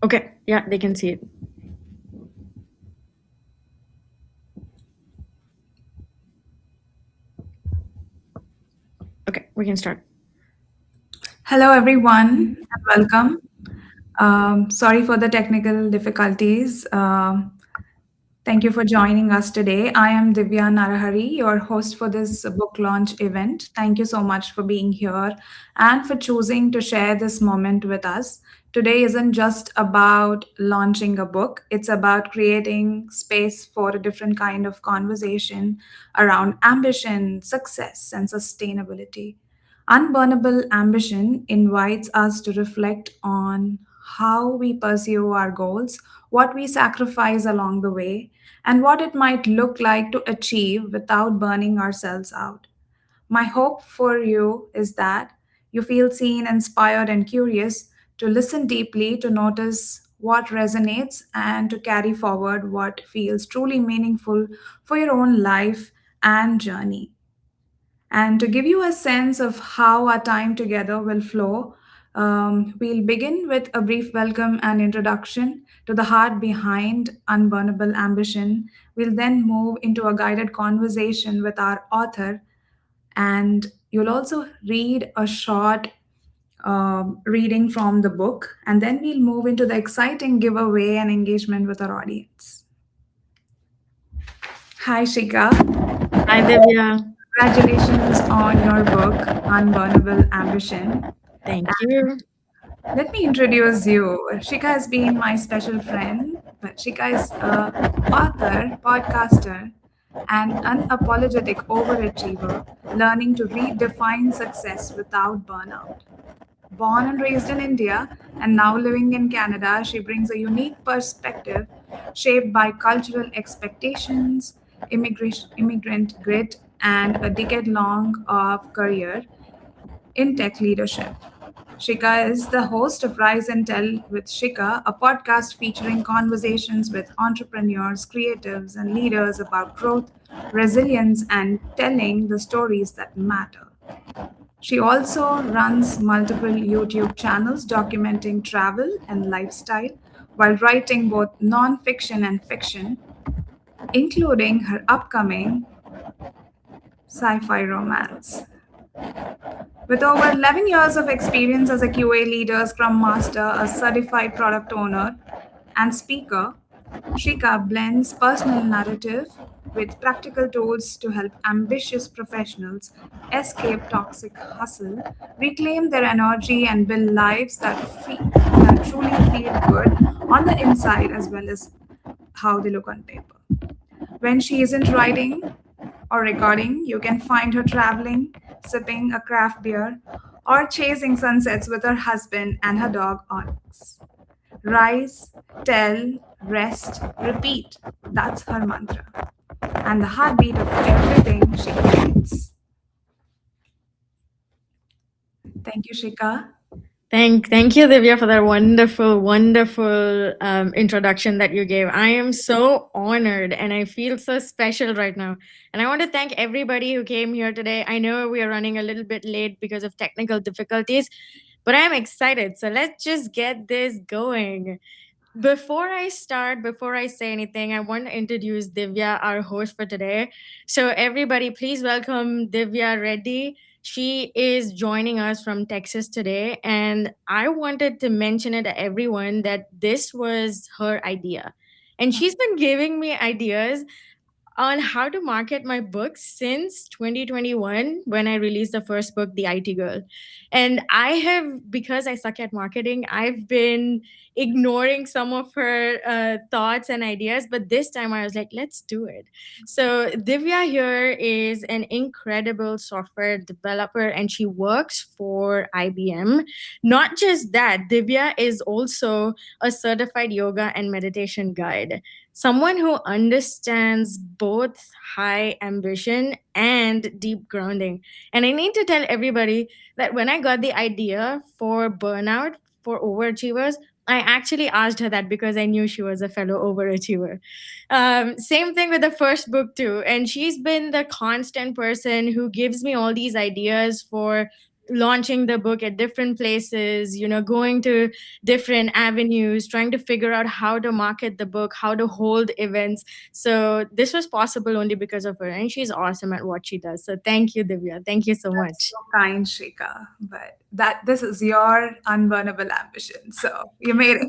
Okay, yeah, they can see it. Okay, we can start. Hello, everyone, and welcome. Sorry for the technical difficulties. Thank you for joining us today. I am Divya Narahari, your host for this book launch event. Thank you so much for being here and for choosing to share this moment with us. Today isn't just about launching a book, it's about creating space for a different kind of conversation around ambition, success, and sustainability. Unburnable Ambition invites us to reflect on how we pursue our goals, what we sacrifice along the way, and what it might look like to achieve without burning ourselves out. My hope for you is that you feel seen, inspired, and curious to listen deeply, to notice what resonates, and to carry forward what feels truly meaningful for your own life and journey. And to give you a sense of how our time together will flow, we'll begin with a brief welcome and introduction to the heart behind Unburnable Ambition. We'll then move into a guided conversation with our author, and you'll also read a short reading from the book, and then we'll move into the exciting giveaway and engagement with our audience. Hi, Shika. Hi, Divya. Congratulations on your book, Unburnable Ambition. Thank you. Let me introduce you. Shika has been my special friend, but Shika is a author, podcaster, and unapologetic overachiever, learning to redefine success without burnout. Born and raised in India and now living in Canada, she brings a unique perspective shaped by cultural expectations, immigrant grit, and a decade long of career in tech leadership. Shika is the host of Rise and Tell with Shika, a podcast featuring conversations with entrepreneurs, creatives, and leaders about growth, resilience, and telling the stories that matter. She also runs multiple YouTube channels documenting travel and lifestyle while writing both non-fiction and fiction, including her upcoming sci-fi romance. With over 11 years of experience as a QA leader, Scrum Master, a certified product owner, and speaker, Shika blends personal narrative with practical tools to help ambitious professionals escape toxic hustle, reclaim their energy, and build lives that truly feel good on the inside as well as how they look on paper. When she isn't writing or recording, you can find her traveling, sipping a craft beer, or chasing sunsets with her husband and her dog Onyx. Rise, tell, rest, repeat. That's her mantra. And the heartbeat of everything she creates. Thank you, Shika. Thank you, Divya, for that wonderful introduction that you gave. I am so honored and I feel so special right now. And I want to thank everybody who came here today. I know we are running a little bit late because of technical difficulties, but I'm excited. So let's just get this going. Before I say anything, I want to introduce Divya, our host for today. So, everybody, please welcome Divya Reddy. She is joining us from Texas today. And I wanted to mention it to everyone that this was her idea. And she's been giving me ideas on how to market my books since 2021 when I released the first book, The IT Girl. And I have, because I suck at marketing, I've been ignoring some of her thoughts and ideas. But this time I was like, let's do it. So, Divya here is an incredible software developer and she works for IBM. Not just that, Divya is also a certified yoga and meditation guide, someone who understands both high ambition and deep grounding. And I need to tell everybody that when I got the idea for burnout for overachievers, I actually asked her that because I knew she was a fellow overachiever. Same thing with the first book, too. And she's been the constant person who gives me all these ideas for launching the book at different places, going to different avenues, trying to figure out how to market the book, how to hold events. So this was possible only because of her, and she's awesome at what she does. So thank you, Divya. Thank you so That's much. so kind, Shika. But that this is your unburnable ambition. So you made it.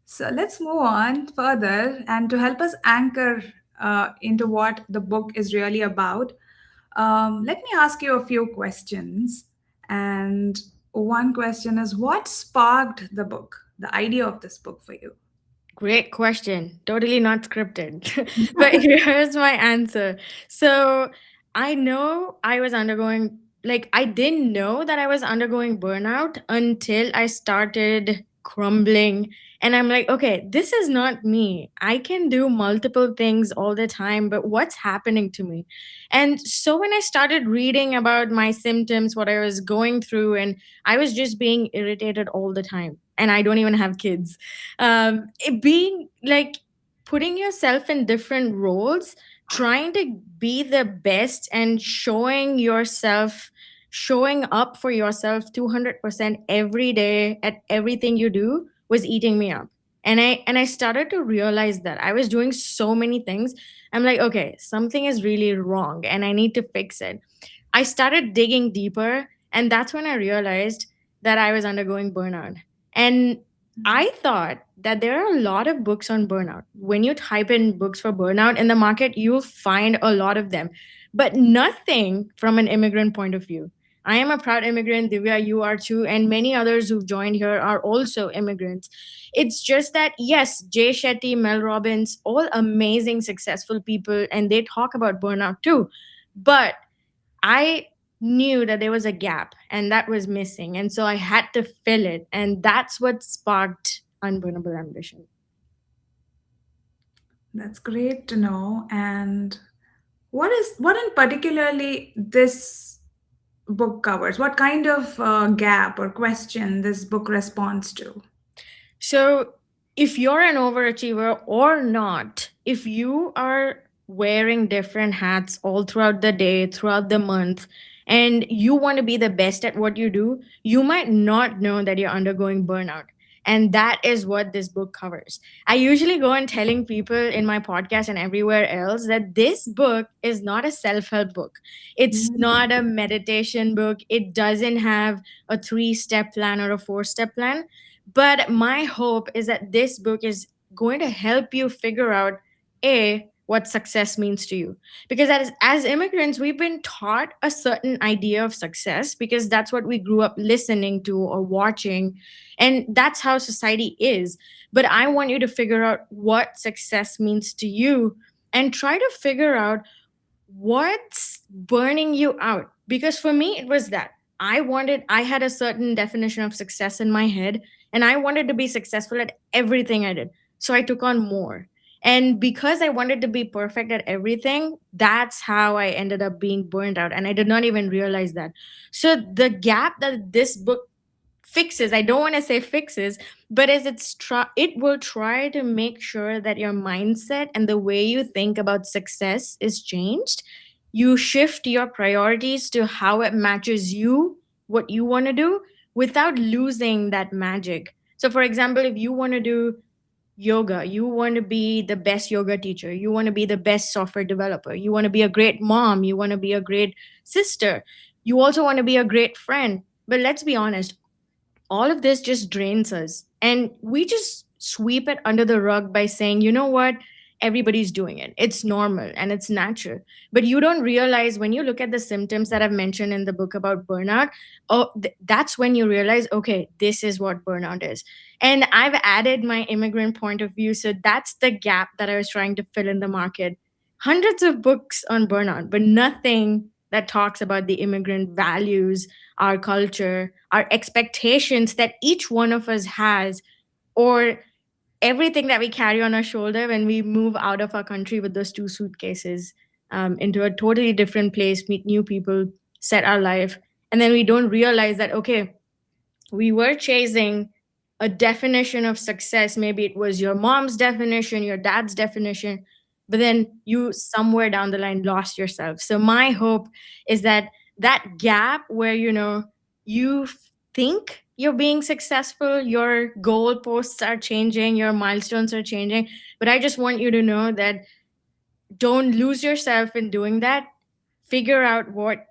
So let's move on further. And to help us anchor into what the book is really about, let me ask you a few questions. And one question is, what sparked the book, the idea of this book for you? Great question. Totally not scripted. But here's my answer. So I know I was undergoing, like, I didn't know that I was undergoing burnout until I started crumbling. And I'm like, okay, this is not me. I can do multiple things all the time, but what's happening to me? And so when I started reading about my symptoms, what I was going through, and I was just being irritated all the time. And I don't even have kids, it being like putting yourself in different roles, trying to be the best and showing up for yourself 200% every day at everything you do was eating me up. And I started to realize that I was doing so many things. I'm like, okay, something is really wrong and I need to fix it. I started digging deeper, and that's when I realized that I was undergoing burnout. And I thought that there are a lot of books on burnout. When you type in books for burnout in the market, you'll find a lot of them, but nothing from an immigrant point of view. I am a proud immigrant, Divya, you are too, and many others who've joined here are also immigrants. It's just that, yes, Jay Shetty, Mel Robbins, all amazing, successful people, and they talk about burnout too. But I knew that there was a gap and that was missing. And so I had to fill it. And that's what sparked Unburnable Ambition. That's great to know. And what in particularly this book covers? What kind of gap or question this book responds to? So, if you're an overachiever or not, if you are wearing different hats all throughout the day, throughout the month, and you want to be the best at what you do, you might not know that you're undergoing burnout. And that is what this book covers. I usually go on telling people in my podcast and everywhere else that this book is not a self help book. It's not a meditation book. It doesn't have a 3-step plan or a 4-step plan, but my hope is that this book is going to help you figure out what success means to you. Because as immigrants, we've been taught a certain idea of success because that's what we grew up listening to or watching. And that's how society is. But I want you to figure out what success means to you and try to figure out what's burning you out. Because for me it was that I had a certain definition of success in my head, and I wanted to be successful at everything I did, so I took on more. And because I wanted to be perfect at everything, that's how I ended up being burned out, and I did not even realize that. So the gap that this book fixes, I don't want to say fixes, but as it will try to make sure that your mindset and the way you think about success is changed. You shift your priorities to how it matches you, what you want to do, without losing that magic. So for example, if you want to do yoga, you want to be the best yoga teacher, you want to be the best software developer, you want to be a great mom, you want to be a great sister, you also want to be a great friend. But let's be honest, all of this just drains us. And we just sweep it under the rug by saying, you know what? Everybody's doing it. It's normal and it's natural. But you don't realize when you look at the symptoms that I've mentioned in the book about burnout, that's when you realize, okay, this is what burnout is. And I've added my immigrant point of view. So that's the gap that I was trying to fill in the market. Hundreds of books on burnout, but nothing that talks about the immigrant values, our culture, our expectations that each one of us has, or everything that we carry on our shoulder when we move out of our country with those 2 suitcases, into a totally different place, meet new people, set our life. And then we don't realize that, okay, we were chasing a definition of success. Maybe it was your mom's definition, your dad's definition, but then you somewhere down the line lost yourself. So my hope is that that gap where, you think you're being successful, your goalposts are changing, your milestones are changing. But I just want you to know that don't lose yourself in doing that. Figure out what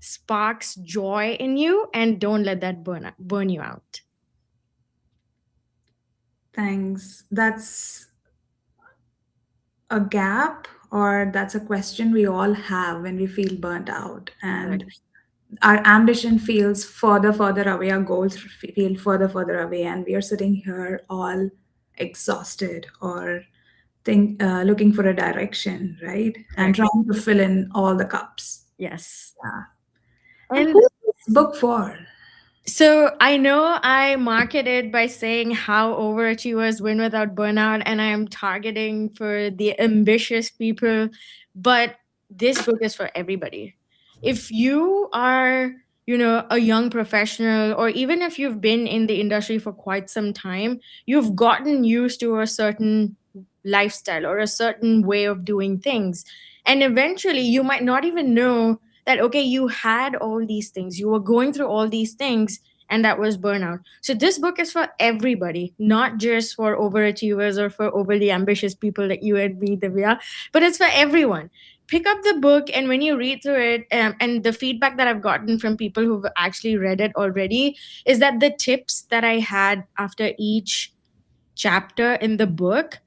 sparks joy in you and don't let that burn you out. Thanks. That's a gap, or that's a question we all have when we feel burnt out. And Right. our ambition feels further away, our goals feel further away, and we are sitting here all exhausted or looking for a direction, right? And Correct. trying to fill in all the cups. Yes. Yeah. And And who's this book for? so I know I market it by saying how overachievers win without burnout, and I am targeting for the ambitious people, but this book is for everybody. If you are, a young professional, or even if you've been in the industry for quite some time, you've gotten used to a certain lifestyle or a certain way of doing things. And eventually, you might not even know that, okay, you had all these things, you were going through all these things, and that was burnout. So this book is for everybody, not just for overachievers or for overly ambitious people like you and me, Divya, but it's for everyone. Pick up the book, and when you read through it, and the feedback that I've gotten from people who've actually read it already is that the tips that I had after each chapter in the book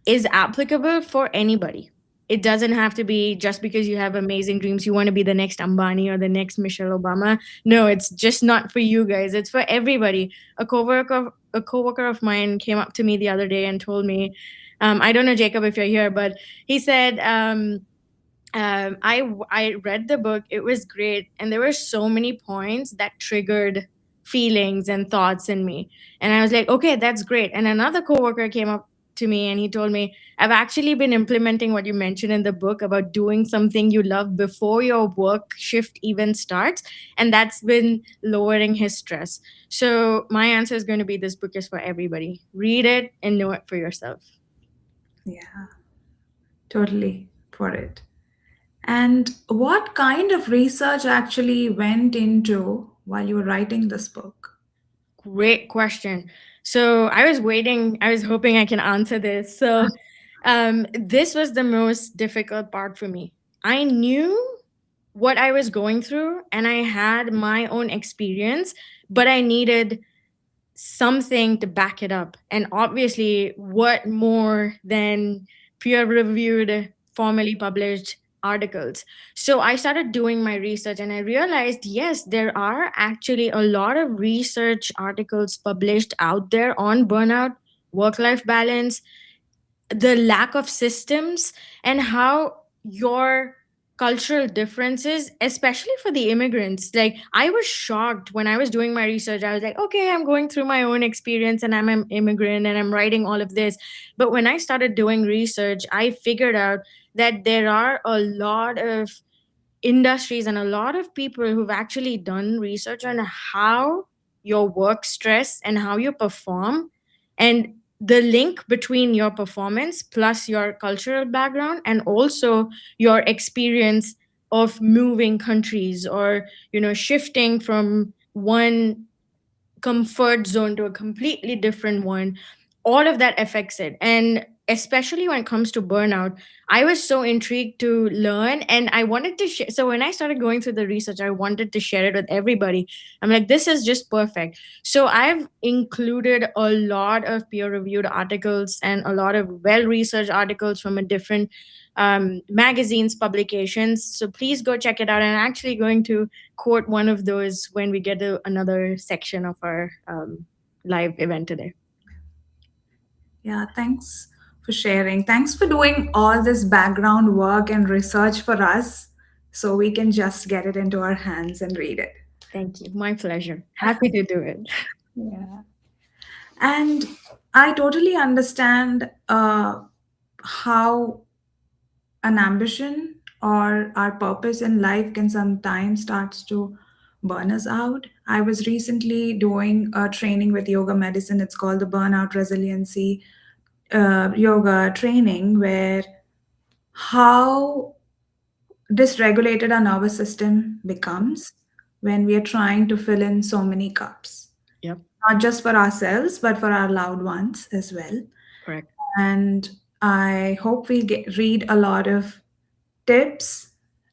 is applicable for anybody. It doesn't have to be just because you have amazing dreams, you want to be the next Ambani or the next Michelle Obama. No, it's just not for you guys. It's for everybody. A coworker of mine came up to me the other day and told me, I don't know, Jacob, if you're here, but he said, I read the book. It was great, and there were so many points that triggered feelings and thoughts in me. And I was like, okay, that's great. And another coworker came up to me and he told me, I've actually been implementing what you mentioned in the book about doing something you love before your work shift even starts, and that's been lowering his stress. So my answer is going to be, this book is for everybody. Read it and know it for yourself. Yeah, totally for it. And what kind of research actually went into while you were writing this book? Great question. So I was hoping I can answer this. So this was the most difficult part for me. I knew what I was going through and I had my own experience, but I needed something to back it up. And obviously, what more than peer reviewed, formally published articles? So I started doing my research and I realized, yes, there are actually a lot of research articles published out there on burnout, work life balance, the lack of systems, and how your cultural differences, especially for the immigrants. Like, I was shocked when I was doing my research. I was like, okay, I'm going through my own experience and I'm an immigrant and I'm writing all of this. But when I started doing research, I figured out that there are a lot of industries and a lot of people who've actually done research on how your work stress and how you perform, and the link between your performance plus your cultural background and also your experience of moving countries, or shifting from one comfort zone to a completely different one. All of that affects it. And especially when it comes to burnout, I was so intrigued to learn, and I wanted to share. So when I started going through the research, I wanted to share it with everybody. I'm like, this is just perfect. So I've included a lot of peer reviewed articles and a lot of well researched articles from a different magazines, publications. So please go check it out. And I'm actually going to quote one of those when we get to another section of our live event today. Yeah, thanks for sharing. Thanks for doing all this background work and research for us so we can just get it into our hands and read it. Thank you. My pleasure. Happy to do it. Yeah. And I totally understand how an ambition or our purpose in life can sometimes starts to burn us out. I was recently doing a training with yoga medicine. It's called the burnout resiliency yoga training, where how dysregulated our nervous system becomes when we are trying to fill in so many cups, Yep. not just for ourselves, but for our loved ones as well. Correct. And I hope we read a lot of tips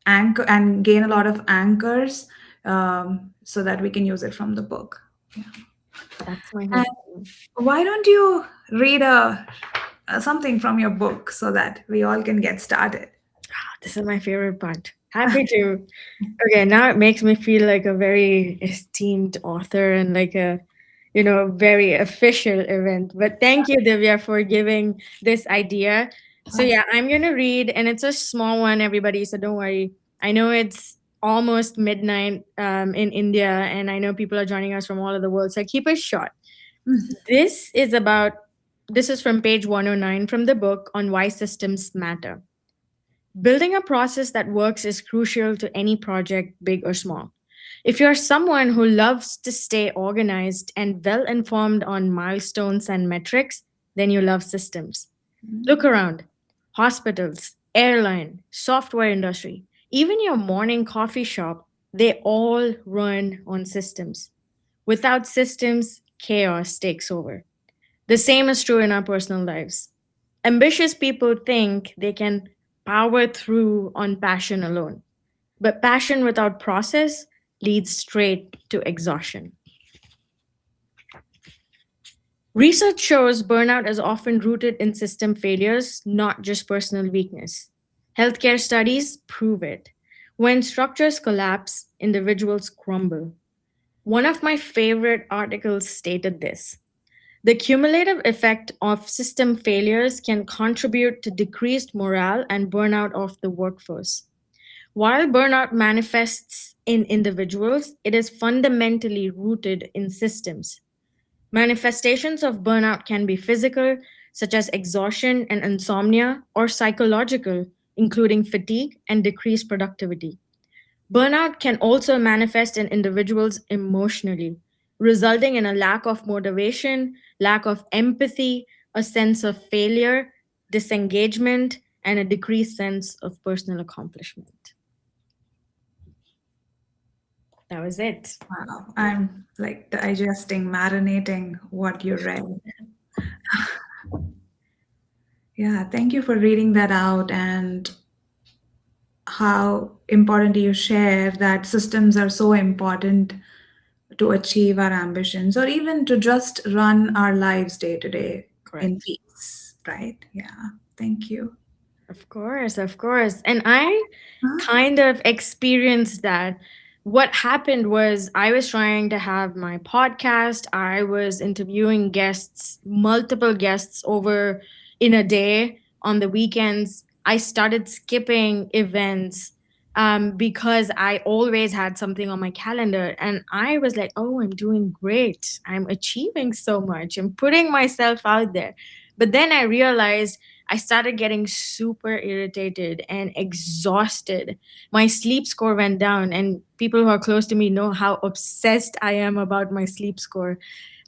and gain a lot of anchors, so that we can use it from the book. Yeah. That's my And hope too. why don't you read something from your book so that we all can get started? This is my favorite part. Happy to. Okay, now it makes me feel like a very esteemed author and like a, very official event. But thank you, Divya, for giving this idea. So yeah, I'm gonna read, and it's a small one, everybody. So don't worry. I know it's almost midnight in India, and I know people are joining us from all over the world. So keep it short. This is about. This is from page 109 from the book on why systems matter. Building a process that works is crucial to any project, big or small. If you're someone who loves to stay organized and well informed on milestones and metrics, then you love systems. Look around: hospitals, airline, software industry, even your morning coffee shop, they all run on systems. Without systems, chaos takes over. The same is true in our personal lives. Ambitious people think they can power through on passion alone, but passion without process leads straight to exhaustion. Research shows burnout is often rooted in system failures, not just personal weakness. Healthcare studies prove it. When structures collapse, individuals crumble. One of my favorite articles stated this: the cumulative effect of system failures can contribute to decreased morale and burnout of the workforce. While burnout manifests in individuals, it is fundamentally rooted in systems. Manifestations of burnout can be physical, such as exhaustion and insomnia, or psychological, including fatigue and decreased productivity. Burnout can also manifest in individuals emotionally, resulting in a lack of motivation, lack of empathy, a sense of failure, disengagement, and a decreased sense of personal accomplishment. That was it. Wow, I'm like digesting, marinating what you read. Yeah, thank you for reading that out and how important you share that systems are so important to achieve our ambitions or even to just run our lives day to day in Correct. peace, right? Yeah, thank you. Of course, of course. And I Huh? kind of experienced that. What happened was I was trying to have my podcast. I was interviewing guests, multiple guests over in a day on the weekends. I started skipping events because I always had something on my calendar. And I was like, oh, I'm doing great. I'm achieving so much. I'm putting myself out there. But then I realized I started getting super irritated and exhausted. My sleep score went down, and people who are close to me know how obsessed I am about my sleep score.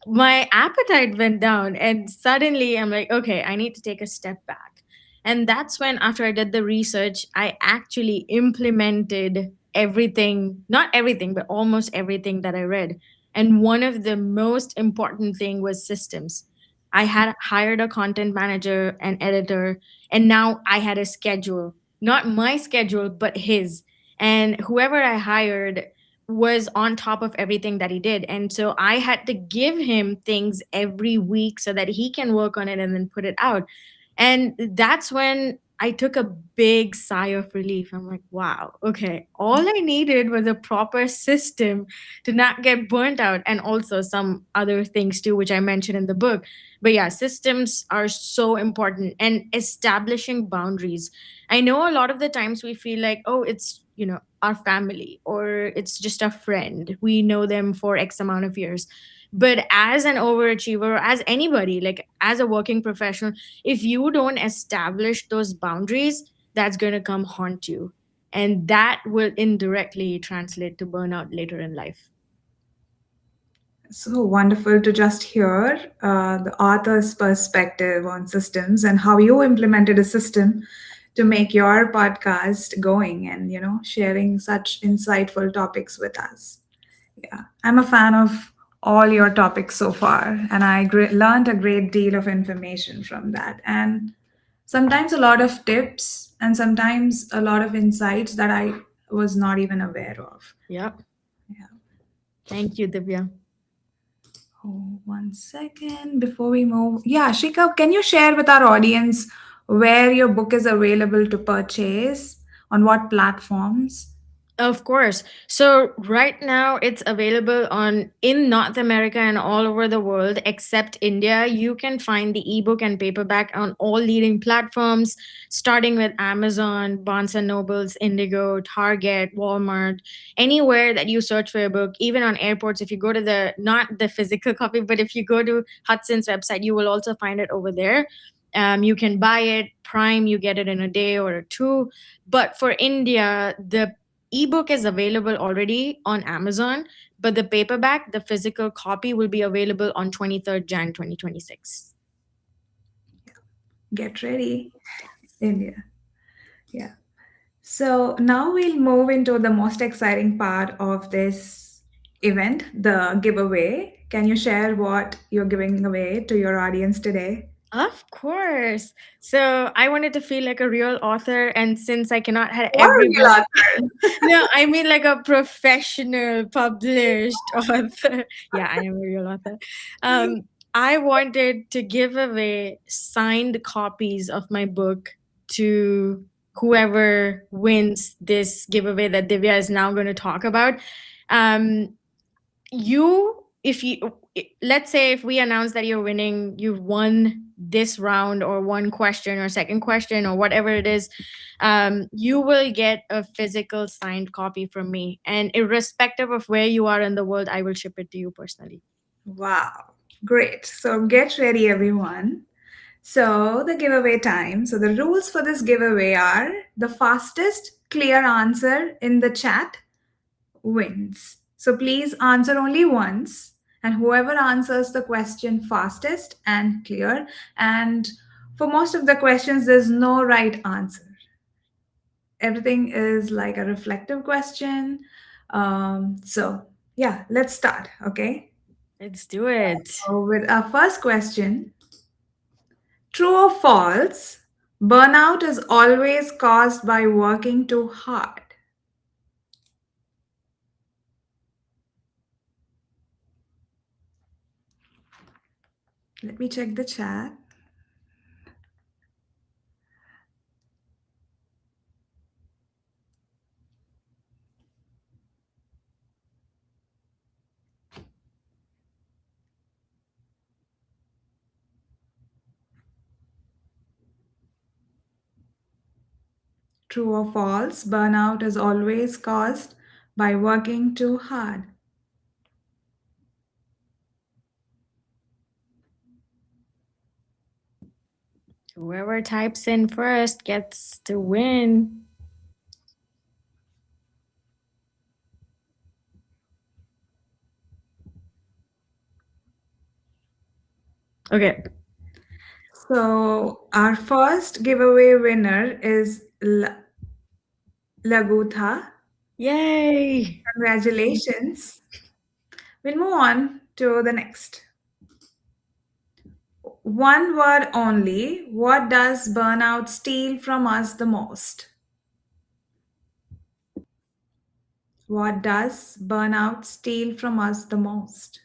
My appetite went down, and suddenly I'm like, okay, I need to take a step back. And that's when, after I did the research, I actually implemented everything, not everything, but almost everything that I read. And one of the most important thing was systems. I had hired a content manager and editor, and now I had a schedule, not my schedule, but his. And whoever I hired was on top of everything that he did. And so I had to give him things every week so that he can work on it and then put it out. And that's when I took a big sigh of relief. I'm like, wow, okay, all I needed was a proper system to not get burnt out, and also some other things too, which I mentioned in the book. But yeah, systems are so important, and establishing boundaries. I know a lot of the times we feel like, oh, it's, our family, or it's just a friend. We know them for X amount of years. But as an overachiever, as anybody, like as a working professional, if you don't establish those boundaries, that's going to come haunt you. And that will indirectly translate to burnout later in life. So wonderful to just hear the author's perspective on systems and how you implemented a system to make your podcast going and, sharing such insightful topics with us. Yeah, I'm a fan of all your topics so far, and I learned a great deal of information from that. And sometimes a lot of tips, and sometimes a lot of insights that I was not even aware of. Yeah. Yeah. Thank you, Divya. Oh, 1 second before we move. Yeah, Shika, can you share with our audience where your book is available to purchase, on what platforms? Of course. So right now it's available on in North America and all over the world except India. You can find the ebook and paperback on all leading platforms, starting with Amazon, Barnes and Nobles, Indigo, Target, Walmart, anywhere that you search for a book, even on airports. If you go to the not the physical copy, but if you go to Hudson's website, you will also find it over there. You can buy it Prime, you get it in a day or a two. But for India, the ebook is available already on Amazon, but the paperback, the physical copy, will be available on 23rd Jan 2026. Get ready, India. Yeah. So now we'll move into the most exciting part of this event, the giveaway. Can you share what you're giving away to your audience today? Of course. So I wanted to feel like a real author, and since I cannot have Or real everybody, author. no, I mean like a professional published author. Yeah, I am a real author. Um, I wanted to give away signed copies of my book to whoever wins this giveaway that Divya is now going to talk about. Um, you if you let's say if we announce that you're winning, you've won this round or one question or second question or whatever it is, you will get a physical signed copy from me, and irrespective of where you are in the world, I will ship it to you personally. Wow. Great. So get ready, everyone. So, the giveaway time. So, the rules for this giveaway are: the fastest clear answer in the chat wins. So, please answer only once, and whoever answers the question fastest and clear. And for most of the questions, there's no right answer. Everything is like a reflective question. So, yeah, let's start. Okay. Let's do it. So, with our first question: true or false? Burnout is always caused by working too hard. Let me check the chat. True or false? Burnout is always caused by working too hard. Whoever types in first gets to win. Okay. So, our first giveaway winner is Lagutha. Yay. Congratulations. We'll move on to the next. One word only. What does burnout steal from us the most? What does burnout steal from us the most?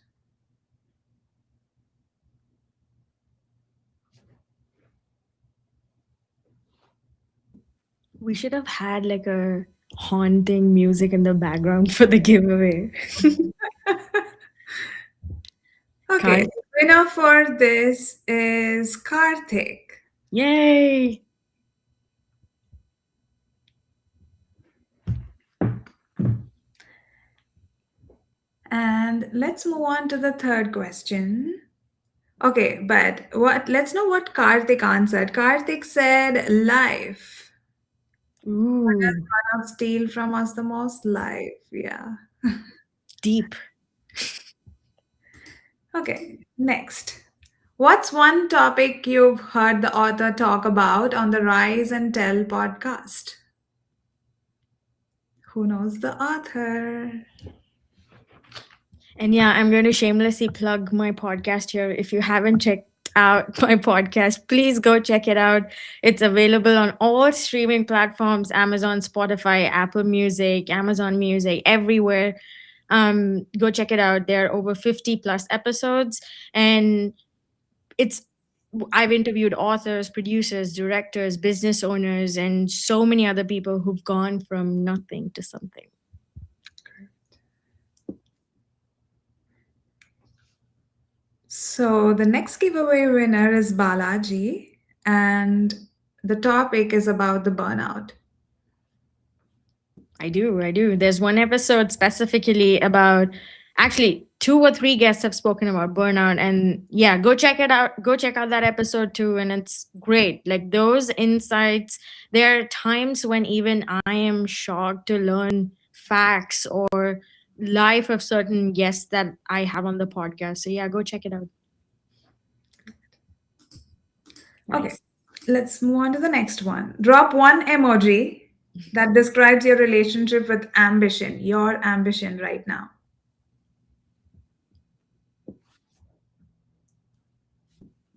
We should have had like a haunting music in the background for the giveaway. Okay, Card. winner for this is Karthik. Yay. And let's move on to the third question. Okay, but what? Let's know what Karthik answered. Karthik said life. What does Ooh, burnout steal from us the most? Life. Yeah. deep. Okay, next. What's one topic you've heard the author talk about on the Rise and Tell podcast? Who knows the author? And yeah, I'm going to shamelessly plug my podcast here. If you haven't checked out my podcast, please go check it out. It's available on all streaming platforms: Amazon, Spotify, Apple Music, Amazon Music, everywhere. Go check it out. There are over 50 plus episodes, and it's I've interviewed authors, producers, directors, business owners, and so many other people who've gone from nothing to something. So the next giveaway winner is Balaji, and the topic is about the burnout. I do. I do. There's one episode specifically about, actually, two or three guests have spoken about burnout. And yeah, go check it out. Go check out that episode too. And it's great. Like those insights, there are times when even I am shocked to learn facts or life of certain guests that I have on the podcast. So yeah, go check it out. Okay, Nice. let's move on to the next one. Drop one emoji that describes your relationship with ambition, your ambition right now.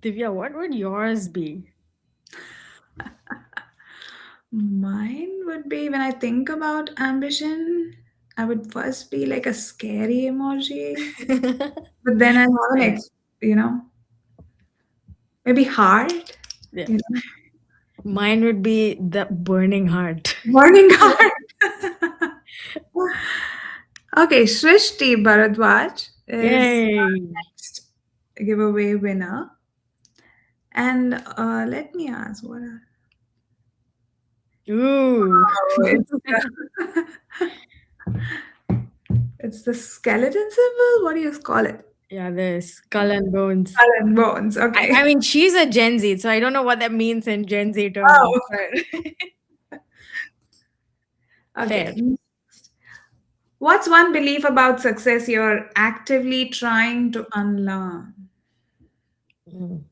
Divya, what would yours be? Mine would be when I think about ambition, I would first be like a scary emoji, but then I have an Same. maybe heart, Yeah. you know, Mine would be the burning heart. morning heart. Okay, Shrishti Bharadwaj is Yay. next giveaway winner. And let me ask, what are Ooh. oh, it's the skeleton symbol? What do you call it? Yeah, the skull and bones. Skull and bones. I Okay. mean, she's a Gen Z, so I don't know what that means in Gen Z terms, Oh, but fair. okay. What's one belief about success you're actively trying to unlearn? Mm,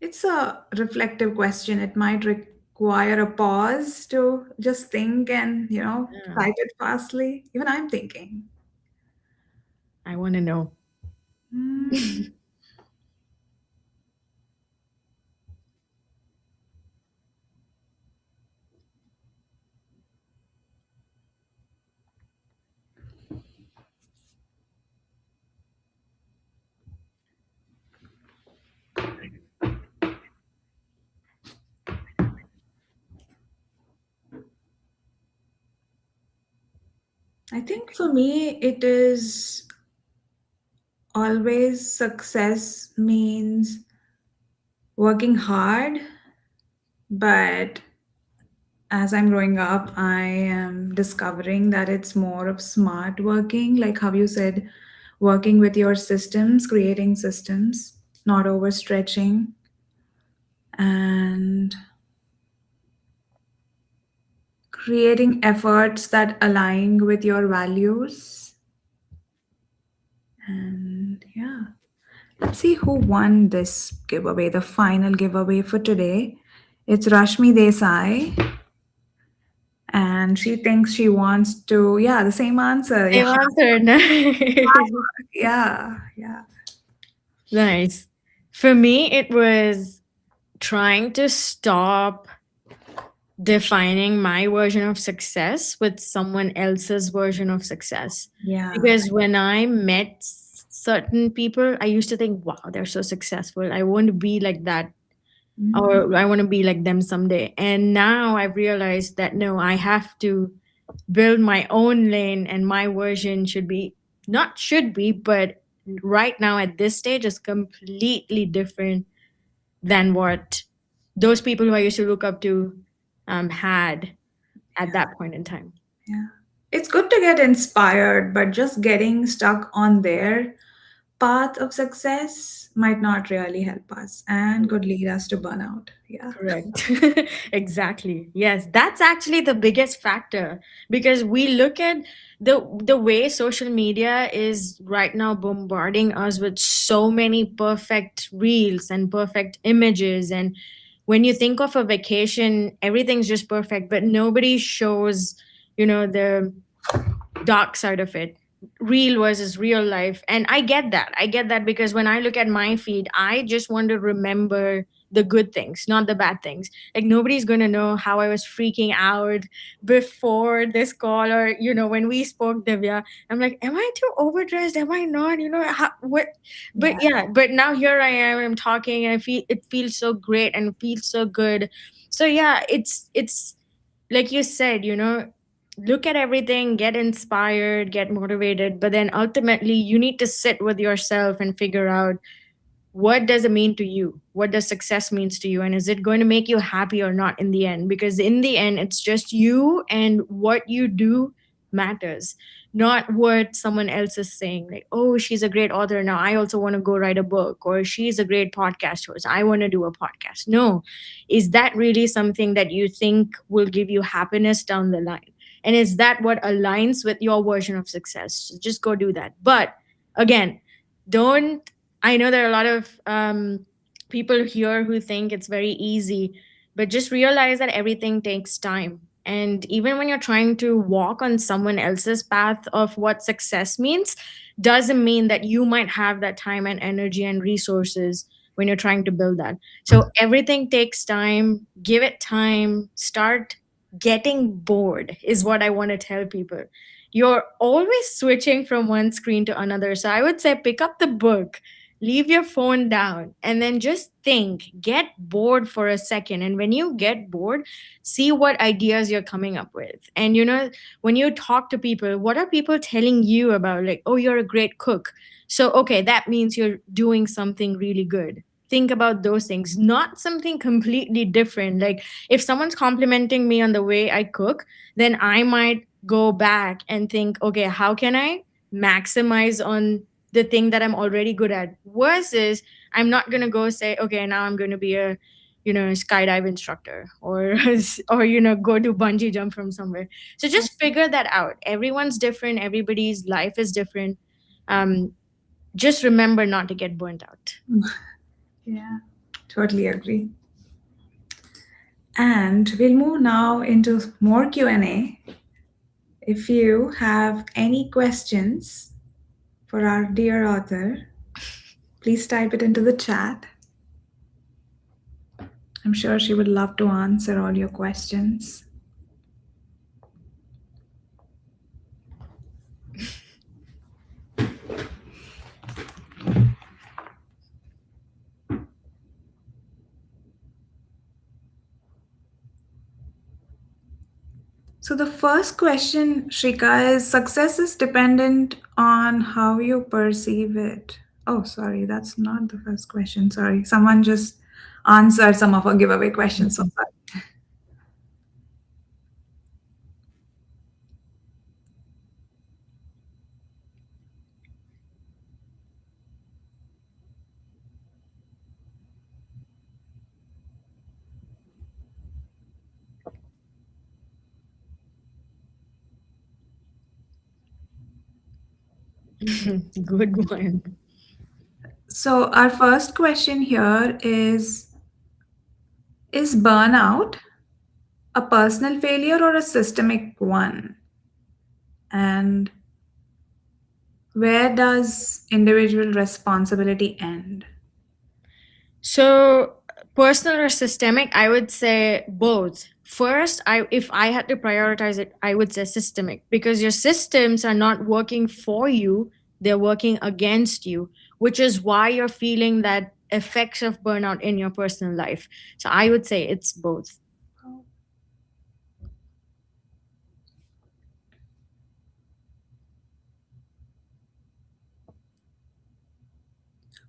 It's a reflective question. It might require a pause to just think and, yeah, type it fastly. Even I'm thinking. I want to know. Hmm. I think for me, it is always success means working hard, but as I'm growing up, I am discovering that it's more of smart working, like how you said, working with your systems, creating systems, not overstretching, and creating efforts that align with your values. And yeah, let's see who won this giveaway, the final giveaway for today. It's Rashmi Desai, and she thinks she wants to, yeah, the same answer. Yeah, Same answer. Nice. yeah, yeah. Nice. For me, it was trying to stop defining my version of success with someone else's version of success. Yeah. Because when I met certain people, I used to think, wow, they're so successful. I want to be like that, Mm, or I want to be like them someday. And now I've realized that no, I have to build my own lane, and my version should be, not should be, but right now at this stage is completely different than what those people who I used to look up to had at that point in time. yeah. It's good to get inspired, but just getting stuck on there path of success might not really help us and could lead us to burnout. Yeah. Correct. Exactly. Yes, that's actually the biggest factor because we look at the way social media is right now bombarding us with so many perfect reels and perfect images, and when you think of a vacation, everything's just perfect, but nobody shows, the dark side of it, real versus real life. And I get that because when I look at my feed, I just want to remember the good things, not the bad things. Like nobody's going to know how I was freaking out before this call, or when we spoke, Divya. I'm like, am I too overdressed, am I not, what? But Yeah. yeah, but now here I am, I'm talking, and it feels so great and feels so good. So yeah, it's like you said, look at everything, get inspired, get motivated, but then ultimately you need to sit with yourself and figure out, what does it mean to you? What does success means to you? And is it going to make you happy or not in the end? Because in the end, it's just you, and what you do matters, not what someone else is saying. Like, oh, she's a great author. Now I also want to go write a book. Or she's a great podcast host, I want to do a podcast. No. Is that really something that you think will give you happiness down the line? And is that what aligns with your version of success? Just go do that. But again, don't I know there are a lot of people here who think it's very easy, but just realize that everything takes time. And even when you're trying to walk on someone else's path of what success means, doesn't mean that you might have that time and energy and resources when you're trying to build that. So everything takes time. Give it time. Start getting bored, is what I want to tell people. You're always switching from one screen to another. So I would say pick up the book, leave your phone down, and then just think, get bored for a second. And when you get bored, see what ideas you're coming up with. And when you talk to people, what are people telling you about? Like, oh, you're a great cook. So okay, that means you're doing something really good. Think about those things, not something completely different. Like if someone's complimenting me on the way I cook, then I might go back and think, okay, how can I maximize on the thing that I'm already good at? Versus I'm not going to go say, okay, now I'm going to be a skydive instructor, or or go to bungee jump from somewhere. So just figure that out. Everyone's different, everybody's life is different. um just remember not to get burnt out. Yeah, totally agree. And we'll move now into more Q&A. If you have any questions for our dear author, please type it into the chat. I'm sure she would love to answer all your questions. So, the first question, Shrika, is success is dependent on how you perceive it. Oh, sorry, that's not the first question. Sorry, someone just answered some of our giveaway questions. So sorry. Good one. So, our first question here is burnout a personal failure or a systemic one? And where does individual responsibility end? So personal or systemic, I would say both. First, if I had to prioritize it, I would say systemic, because your systems are not working for you, they're working against you, which is why you're feeling that effects of burnout in your personal life. So I would say it's both.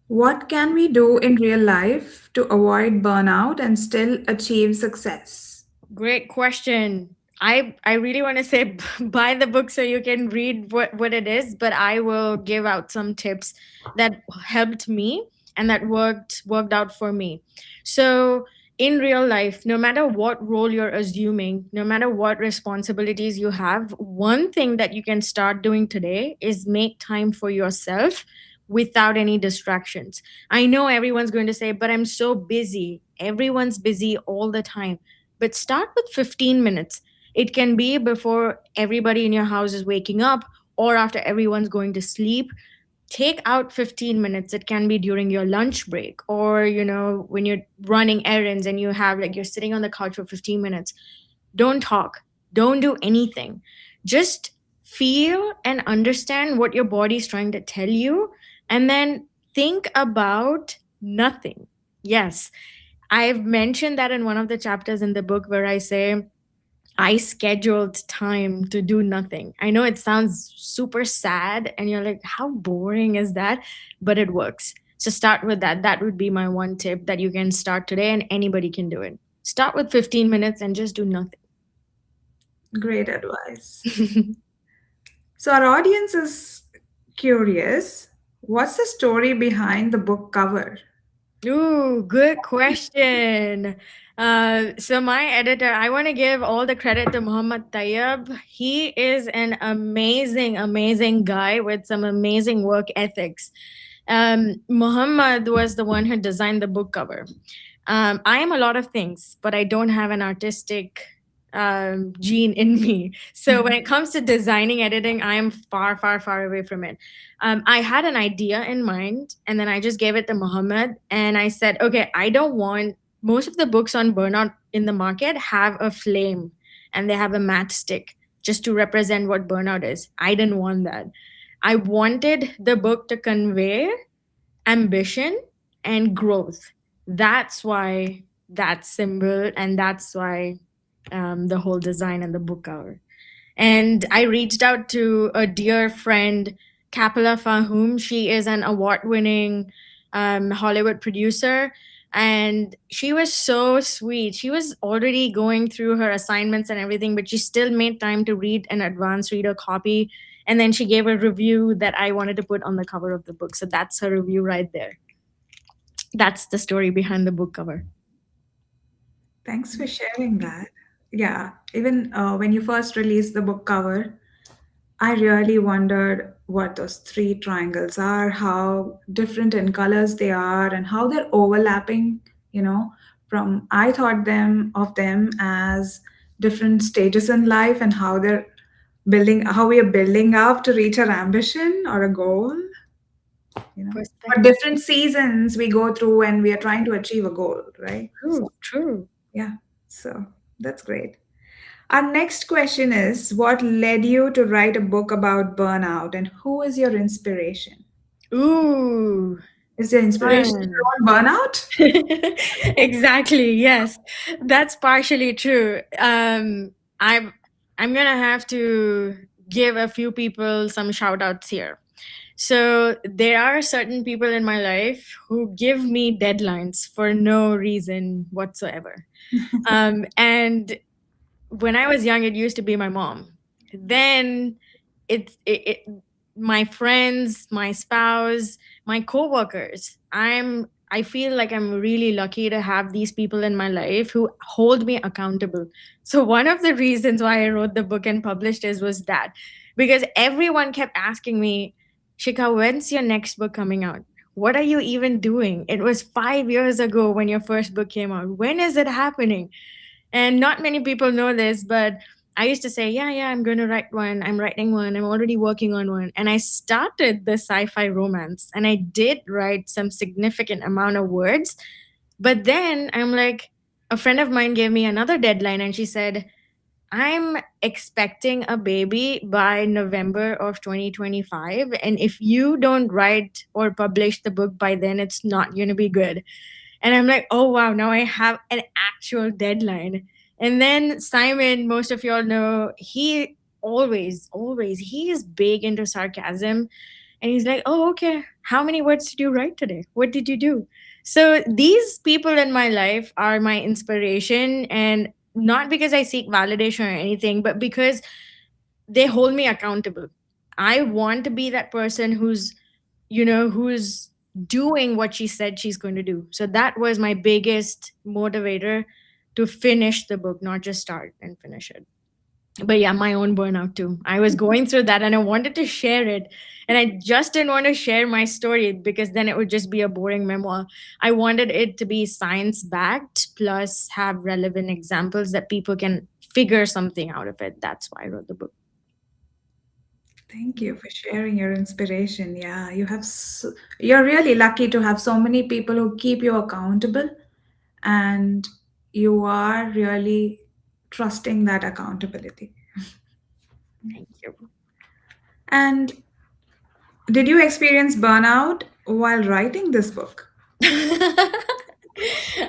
What can we do in real life to avoid burnout and still achieve success? Great question. I really want to say buy the book so you can read what it is, but I will give out some tips that helped me and that worked out for me. So in real life, no matter what role you're assuming, no matter what responsibilities you have, one thing that you can start doing today is make time for yourself without any distractions. I know everyone's going to say, but I'm so busy. Everyone's busy all the time. But start with 15 minutes. It can be before everybody in your house is waking up or after everyone's going to sleep. Take out 15 minutes. It can be during your lunch break or, when you're running errands and you have like you're sitting on the couch for 15 minutes. Don't talk. Don't do anything. Just feel and understand what your body's trying to tell you and then think about nothing. Yes, I've mentioned that in one of the chapters in the book where I say I scheduled time to do nothing. I know it sounds super sad and you're like, how boring is that? But it works. So start with that. That would be my one tip that you can start today and anybody can do it. Start with 15 minutes and just do nothing. Great advice. So, our audience is curious, what's the story behind the book cover? Ooh, good question. So my editor, I want to give all the credit to Muhammad Tayyab. He is an amazing, amazing guy with some amazing work ethics. Muhammad was the one who designed the book cover. I am a lot of things, but I don't have an artistic gene in me. So when it comes to designing, editing, I am far, far, far away from it. I had an idea in mind, and then I just gave it to Muhammad, and I said, okay, I don't want most of the books on burnout in the market have a flame and they have a matchstick just to represent what burnout is. I didn't want that. I wanted the book to convey ambition and growth. That's why that symbol, and that's why the whole design and the book cover. And I reached out to a dear friend, Kapila Fahum. She is an award winning Hollywood producer. And she was so sweet. She was already going through her assignments and everything, but she still made time to read an advanced reader copy. And then she gave a review that I wanted to put on the cover of the book. So that's her review right there. That's the story behind the book cover. Thanks for sharing that. Yeah, even when you first released the book cover, I really wondered what those three triangles are, how different in colors they are, and how they're overlapping. You know, from I thought them of them as different stages in life and how they're building, how we are building up to reach our ambition or a goal. You know, or Perspective. different seasons we go through when we are trying to achieve a goal, right? So, True, true. yeah, so that's great. Our next question is, what led you to write a book about burnout and who is your inspiration? Ooh, Is your inspiration fun. your own burnout? Exactly. Yes, that's partially true. I'm gonna have to give a few people some shout outs here. So there are certain people in my life who give me deadlines for no reason whatsoever. And when I was young, it used to be my mom. Then it my friends, my spouse, my coworkers. I feel like I'm really lucky to have these people in my life who hold me accountable. So one of the reasons why I wrote the book and published it was that because everyone kept asking me, Shika, when's your next book coming out? What are you even doing? It was 5 years ago when your first book came out. When is it happening? And not many people know this, but I used to say, yeah, I'm going to write one. I'm writing one. I'm already working on one. And I started the sci-fi romance and I did write some significant amount of words. But then I'm like, a friend of mine gave me another deadline and she said, I'm expecting a baby by November of 2025. And if you don't write or publish the book by then, it's not going to be good. And I'm like, oh wow, now I have an actual deadline. And then Simon, most of y'all know, he always, he is big into sarcasm. And he's like, oh, okay, how many words did you write today? What did you do? So these people in my life are my inspiration. And not because I seek validation or anything, but because they hold me accountable. I want to be that person who's doing what she said she's going to do. So that was my biggest motivator to finish the book, not just start and finish it. But yeah, my own burnout too. I was going through that and I wanted to share it. And I just didn't want to share my story because then it would just be a boring memoir. I wanted it to be science backed plus have relevant examples that people can figure something out of it. That's why I wrote the book. Thank you for sharing your inspiration. Yeah, you're really lucky to have so many people who keep you accountable, and you are really trusting that accountability. Thank you. And did you experience burnout while writing this book?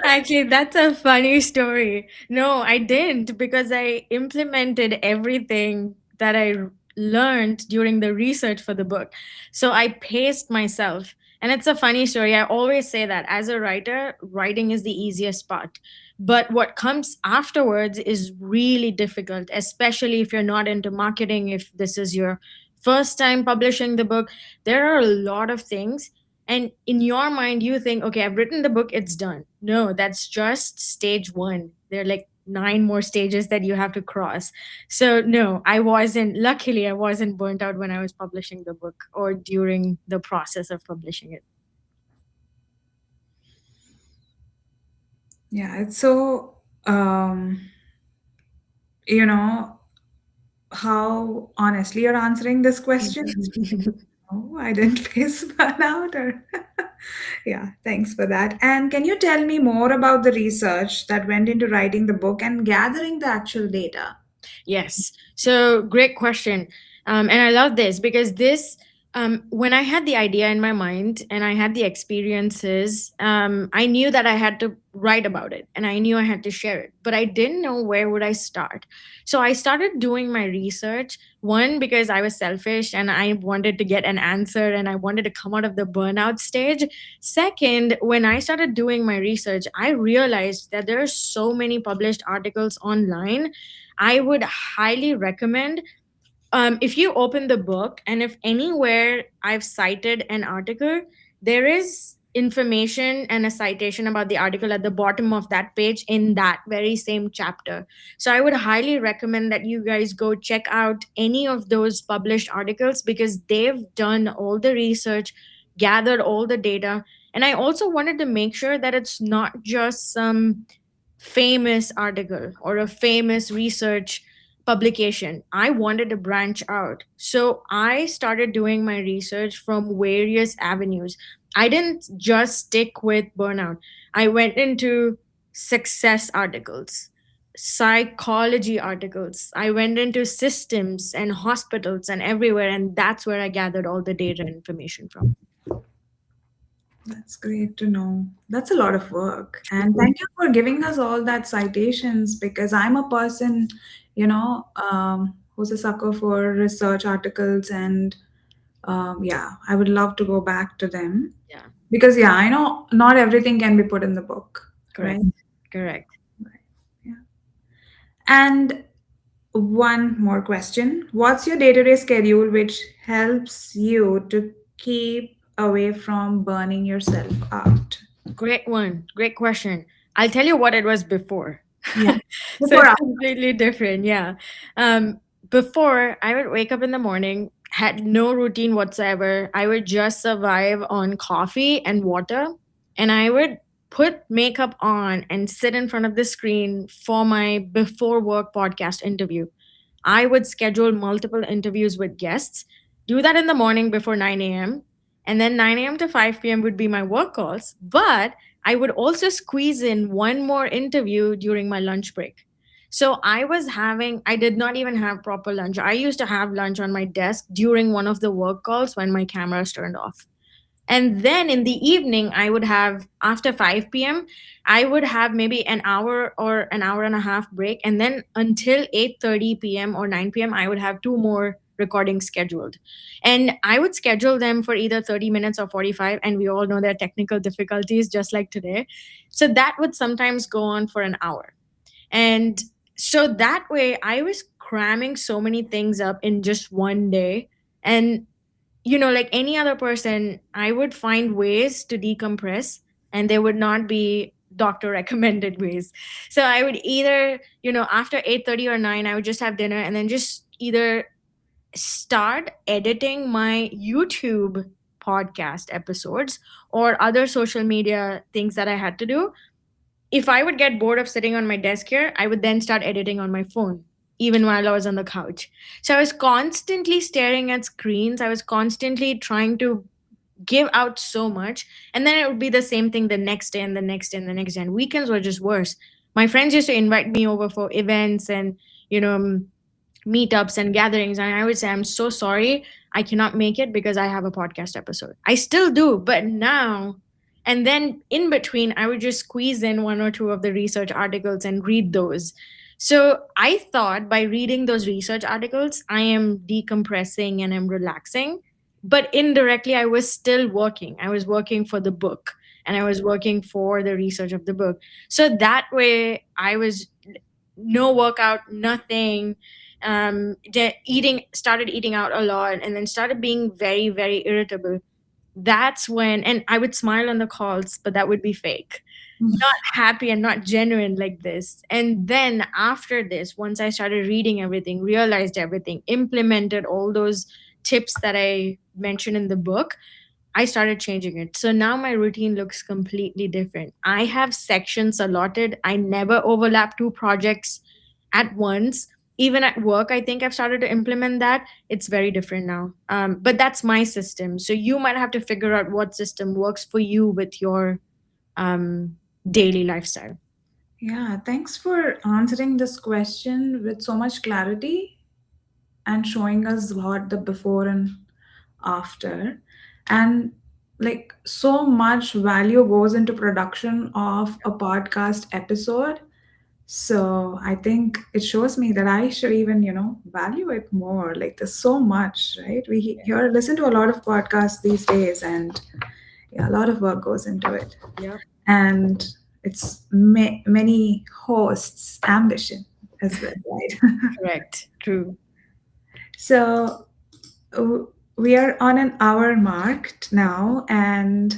Actually, that's a funny story. No, I didn't because I implemented everything that learned during the research for the book. So I paced myself. And it's a funny story. I always say that as a writer, writing is the easiest part. But what comes afterwards is really difficult, especially if you're not into marketing, if this is your first time publishing the book. There are a lot of things, and in your mind you think, okay, I've written the book, it's done. No, that's just stage one. There are like nine more stages that you have to cross. So no, luckily I wasn't burnt out when I was publishing the book or during the process of publishing it. Yeah, it's so you know how honestly you're answering this question. No, I didn't face burnout or yeah, thanks for that. And can you tell me more about the research that went into writing the book and gathering the actual data? Yes. So great question. And I love this because when I had the idea in my mind and I had the experiences, I knew that I had to write about it and I knew I had to share it, but I didn't know where would I start. So I started doing my research. One, because I was selfish and I wanted to get an answer and I wanted to come out of the burnout stage. Second, when I started doing my research, I realized that there are so many published articles online. I would highly recommend, if you open the book and if anywhere I've cited an article, there is information and a citation about the article at the bottom of that page in that very same chapter. So I would highly recommend that you guys go check out any of those published articles because they've done all the research, gathered all the data. And I also wanted to make sure that it's not just some famous article or a famous research publication. I wanted to branch out. So I started doing my research from various avenues. I didn't just stick with burnout, I went into success articles, psychology articles. I went into systems and hospitals and everywhere. And that's where I gathered all the data and information from. That's great to know. That's a lot of work. And thank you for giving us all that citations because I'm a person, who's a sucker for research articles. And yeah, I would love to go back to them Yeah, because, yeah, I know not everything can be put in the book, correct. right? Correct. Right. Yeah. And one more question. What's your day to day schedule which helps you to keep away from burning yourself out? Great one. Great question. I'll tell you what it was before. Yeah. So Before it's after. completely different. Yeah. Before, I would wake up in the morning, had no routine whatsoever. I would just survive on coffee and water. And I would put makeup on and sit in front of the screen for my before work podcast interview. I would schedule multiple interviews with guests, do that in the morning before 9 a.m. And then 9 a.m. to 5 p.m. would be my work calls. But I would also squeeze in one more interview during my lunch break. So I did not even have proper lunch. I used to have lunch on my desk during one of the work calls when my cameras turned off. And then in the evening, I would have, after 5 p.m., I would have maybe an hour or an hour and a half break. And then until 8:30 p.m. or 9 p.m., I would have two more recordings scheduled. And I would schedule them for either 30 minutes or 45. And we all know there are technical difficulties just like today. So that would sometimes go on for an hour. And so that way I was cramming so many things up in just one day. And like any other person, I would find ways to decompress, and they would not be doctor recommended ways. So I would either, after 8:30 or 9, I would just have dinner and then just either start editing my YouTube podcast episodes or other social media things that I had to do. If I would get bored of sitting on my desk here, I would then start editing on my phone, even while I was on the couch. So I was constantly staring at screens. I was constantly trying to give out so much. And then it would be the same thing the next day and the next day and the next day. And weekends were just worse. My friends used to invite me over for events and, meetups and gatherings, and I would say, I'm so sorry, I cannot make it because I have a podcast episode. I still do, but now, and then in between, I would just squeeze in one or two of the research articles and read those. So I thought by reading those research articles, I am decompressing and I'm relaxing. But indirectly, I was still working. I was working for the book and I was working for the research of the book. So that way, I was no workout, nothing. Eating, started eating out a lot, and then started being very, very irritable. That's when, and I would smile on the calls, but that would be fake, not happy and not genuine like this. And then after this, once I started reading everything, realized everything, implemented all those tips that I mentioned in the book, I started changing it. So now my routine looks completely different. I have sections allotted. I never overlap two projects at once. Even at work, I think I've started to implement that. It's very different now. But that's my system. So you might have to figure out what system works for you with your daily lifestyle. Yeah, thanks for answering this question with so much clarity and showing us what the before and after. And like so much value goes into production of a podcast episode. So I think it shows me that I should even, value it more. Like there's so much, right? We listen to a lot of podcasts these days, and yeah, a lot of work goes into it. Yep. And it's many hosts' ambition as well, right? Correct. True. So we are on an hour mark now, and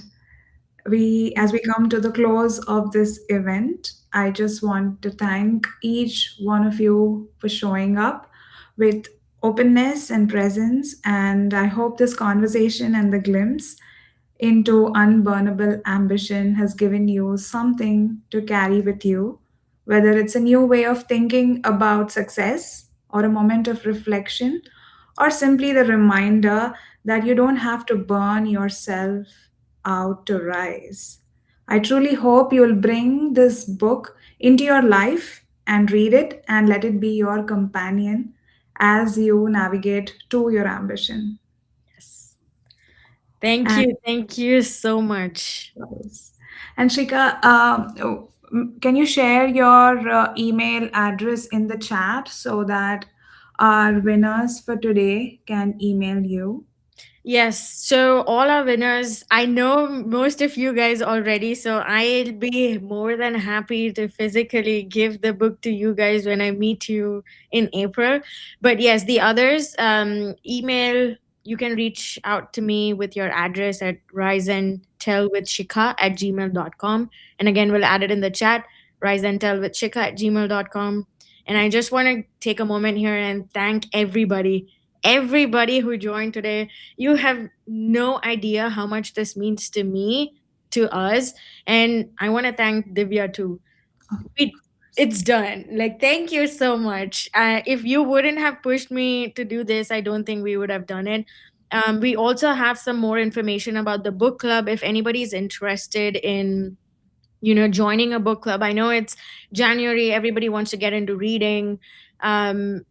as we come to the close of this event, I just want to thank each one of you for showing up with openness and presence. And I hope this conversation and the glimpse into unburnable ambition has given you something to carry with you, whether it's a new way of thinking about success or a moment of reflection, or simply the reminder that you don't have to burn yourself out to rise. I truly hope you'll bring this book into your life and read it and let it be your companion as you navigate to your ambition. Yes. Thank And you. Thank you so much. Yes. And Shika, can you share your email address in the chat so that our winners for today can email you? Yes. So all our winners, I know most of you guys already, so I'll be more than happy to physically give the book to you guys when I meet you in April. But yes, the others, email, you can reach out to me with your address at riseandtellwithshikha@gmail.com. And again, we'll add it in the chat, riseandtellwithshikha@gmail.com. And I just want to take a moment here and thank everybody who joined today. You have no idea how much this means to me, to us. And I want to thank Divya too. We, it's done. Like, thank you so much. If you wouldn't have pushed me to do this, I don't think we would have done it. We also have some more information about the book club if anybody's interested in joining a book club. I know it's January, everybody wants to get into reading.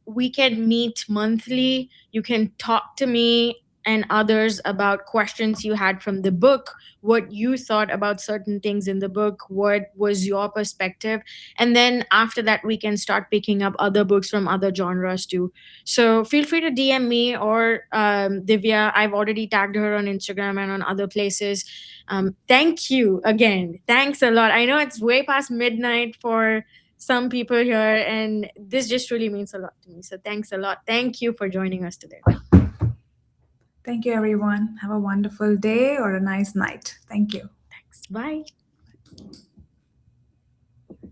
We can meet monthly. You can talk to me and others about questions you had from the book, what you thought about certain things in the book, what was your perspective. And then after that, we can start picking up other books from other genres too. So feel free to DM me or Divya. I've already tagged her on Instagram and on other places. Thank you again. Thanks a lot. I know it's way past midnight for some people here, and this just really means a lot to me. So thanks a lot. Thank you for joining us today. Thank you, everyone. Have a wonderful day or a nice night. Thank you. Thanks. Bye.